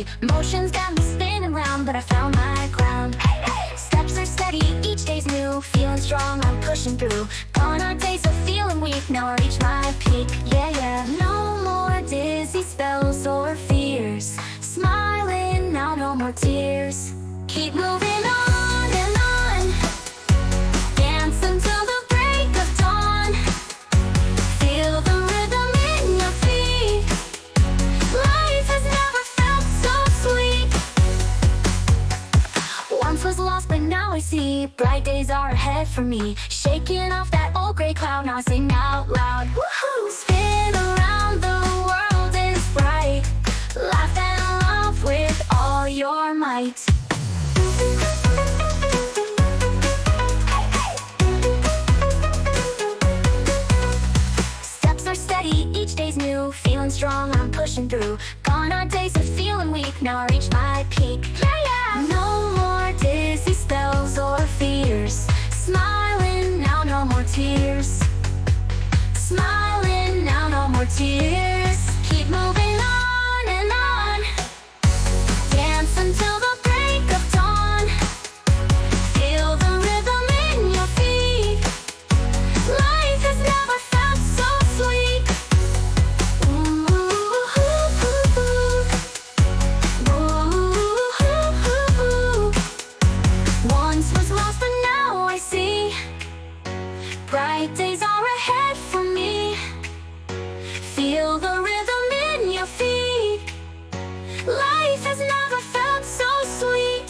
steady. Motions got me spinning round, but I found my ground. Steps are steady, each day's new. Feeling strong, I'm pushing through. Gone are days of feeling weak, now I reach my peak. Yeah, yeah. No more dizzy spells or fears. Smiling now, no more tears. Keep moving on and on. Dance until the break of dawn. Feel the rhythm in your feet. Life has never felt so sweet. Once was lost, but now I see. Bright days are ahead for me. Shaking off that old gray cloud, now I sing out loud. Woohoo! Spin around, the world is bright. Laugh and love with all your might. Steps are steady, each day's new. Feeling strong, I'm pushing through. Gone are days of feeling weak, now I reach my peak. Yeah, yeah. No more dizzy spells or fears. Smiling now, no more tears. Smiling now, no more tears. Keep moving on and on. Dance until the break of dawn. Feel the rhythm in your feet. Life has never felt so sweet. Ooh, ooh, ooh. Once was lost, but now I see. Bright days are ahead for me. Feel the rhythm in your feet. Life has never felt so sweet.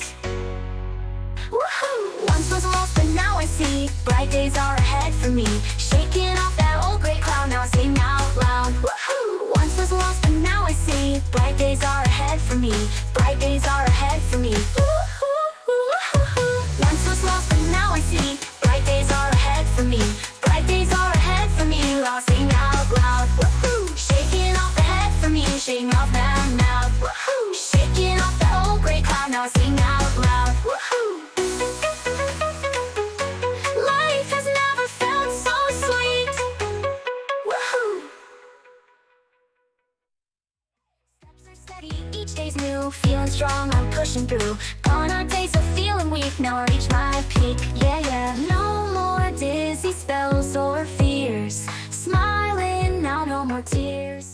Woohoo! Once was lost, but now I see. Bright days are ahead for me. Shaking off that old gray cloud, now I sing out loud. Woohoo! Once was lost, but now I see. Bright days are ahead for me. Bright days are ahead for me. Once was lost, but now I see. Bright days are ahead for me. Bright days are ahead for me. I'll sing out loud. Woohoo! Shaking off the head for me. Shaking off that mouth. Woohoo! Shaking off that old gray cloud. Now I sing out loud. Woohoo! Life has never felt so sweet. Woohoo! Steps are steady, each day's new. Feeling strong, I'm pushing through. Gone are days of feeling weak, now I reach my peak. Yeah, yeah. No more dizzy spells or fears. Smiling now, no more tears.